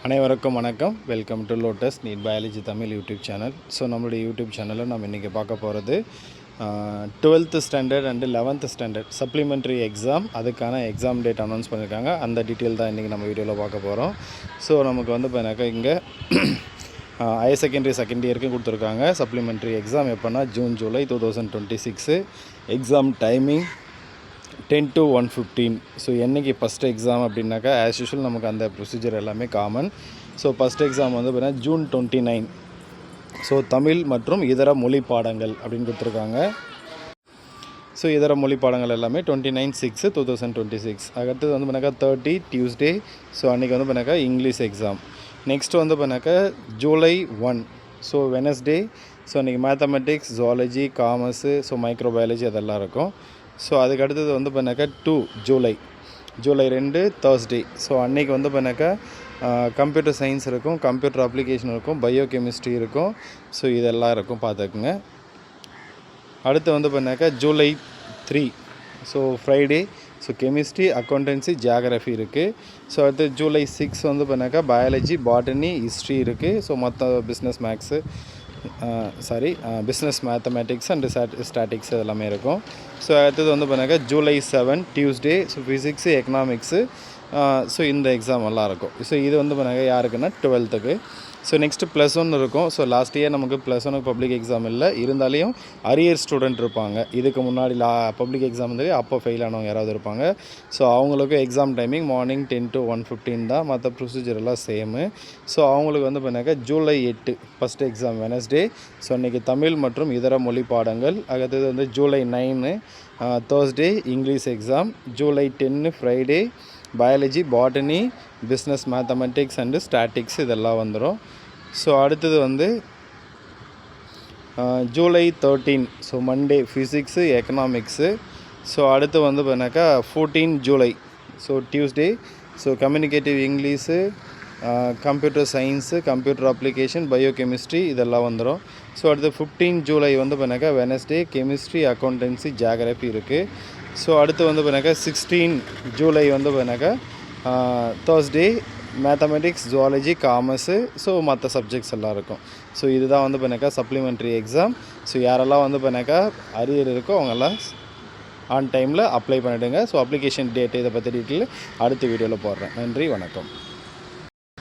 அனைவருக்கும் வணக்கம். Welcome to Lotus NEET biology Tamil YouTube channel. So நம்மளுடைய யூடியூப் சேனலில் நம்ம இன்றைக்கி பார்க்க போகிறது 12th standard and 11th standard supplementary exam. அதுக்கான எக்ஸாம் டேட் அனௌன்ஸ் பண்ணியிருக்காங்க. அந்த டீட்டெயில் தான் இன்றைக்கி நம்ம வீடியோவில் பார்க்க போகிறோம். ஸோ நமக்கு வந்து பார்த்தினாக்கா இங்கே ஹையர் செகண்டரி செகண்ட் இயருக்கு கொடுத்துருக்காங்க. சப்ளிமெண்ட்ரி எக்ஸாம் எப்போனா June July 2026. Exam timing 10 to 1:15. So என்றைக்கு ஃபஸ்ட் எக்ஸாம் அப்படின்னாக்கா ஆஸ் யூஷுவல் நமக்கு அந்த ப்ரொசீஜர் எல்லாமே காமன். ஸோ ஃபஸ்ட் எக்ஸாம் வந்து பார்த்தீங்கன்னா ஜூன் 29. ஸோ தமிழ் மற்றும் இதர மொழி பாடங்கள் அப்படின்னு கொடுத்துருக்காங்க. ஸோ இதர மொழி பாடங்கள் எல்லாமே 29/6/2026. அடுத்தது வந்து பண்ணாக்கா 30 டியூஸ்டே. ஸோ அன்றைக்கி வந்து பண்ணாக்கா இங்கிலீஷ் எக்ஸாம். நெக்ஸ்ட் வந்து பண்ணாக்கா ஜூலை 1. So Wednesday. ஸோ அன்றைக்கி mathematics, zoology, commerce, so microbiology அதெல்லாம் இருக்கும். ஸோ அதுக்கு அடுத்தது வந்து பண்ணாக்கா ஜூலை 2 தேர்ஸ்டே. ஸோ அன்றைக்கி வந்து பண்ணாக்கா கம்ப்யூட்டர் சயின்ஸ் இருக்கும், கம்ப்யூட்டர் அப்ளிகேஷன் இருக்கும், பயோ கெமிஸ்ட்ரி இருக்கும். ஸோ இதெல்லாம் இருக்கும், பார்த்துக்குங்க. அடுத்து வந்து பண்ணாக்கா July 3. So Friday. So chemistry, accountancy, geography இருக்குது. ஸோ அடுத்து ஜூலை 6 வந்து பண்ணாக்கா பயாலஜி, பாட்டனி, ஹிஸ்ட்ரி இருக்குது. ஸோ மற்ற business maths business mathematics and statics எல்லாமே இருக்கும். ஸோ அடுத்தது வந்து பண்ணாக்கா July 7 Tuesday. So physics, economics. So இந்த எக்ஸாம் எல்லாம் இருக்கும். ஸோ இது வந்து பண்ணாக்கா யாருக்குன்னா 12th. ஸோ நெக்ஸ்ட்டு +1 இருக்கும். ஸோ லாஸ்ட் இயர் நமக்கு +1 பப்ளிக் எக்ஸாம் இல்லை, இருந்தாலையும் அரியர் ஸ்டூடெண்ட் இருப்பாங்க. இதுக்கு முன்னாடி பப்ளிக் எக்ஸாம் வந்து அப்போ ஃபெயில் ஆனவங்க யாராவது இருப்பாங்க. ஸோ அவங்களுக்கு எக்ஸாம் டைமிங் மார்னிங் 10 to 1:15 தான். மற்ற ப்ரொசீஜர் எல்லாம் சேமு. ஸோ அவங்களுக்கு வந்து பண்ணாக்கா July 8 first exam Wednesday. So அன்றைக்கி தமிழ் மற்றும் இதர மொழி பாடங்கள். அடுத்தது வந்து July 9 Thursday English exam. July 10 Friday biology, botany, business mathematics and statics இதெல்லாம் வந்துடும். ஸோ அடுத்தது வந்து July 13. So Monday physics, economics. So அடுத்து வந்து பண்ணாக்கா 14 July. So Tuesday. So communicative English, computer science, computer application, bio chemistry இதெல்லாம் வந்துடும். ஸோ அடுத்து 15 ஜூலை வந்து பண்ணாக்கா வெனஸ்டே கெமிஸ்ட்ரி, அக்கௌண்டன்சி, ஜியாகிரஃபி இருக்குது. ஸோ அடுத்து வந்து பண்ணாக்கா 16 ஜூலை வந்து பண்ணாக்கா Thursday mathematics, zoology, commerce. So மற்ற சப்ஜெக்ட்ஸ் எல்லாம் இருக்கும். ஸோ இதுதான் வந்து பண்ணாக்கா சப்ளிமெண்ட்ரி எக்ஸாம். ஸோ யாரெல்லாம் வந்து பண்ணாக்கா அரியர் இருக்கோ அவங்கெல்லாம் ஆன் டைமில் அப்ளை பண்ணிவிடுங்க. ஸோ அப்ளிகேஷன் டேட் இதை பற்றி டீட்டெயில் அடுத்த வீடியோவில் போடுறேன். நன்றி, வணக்கம்.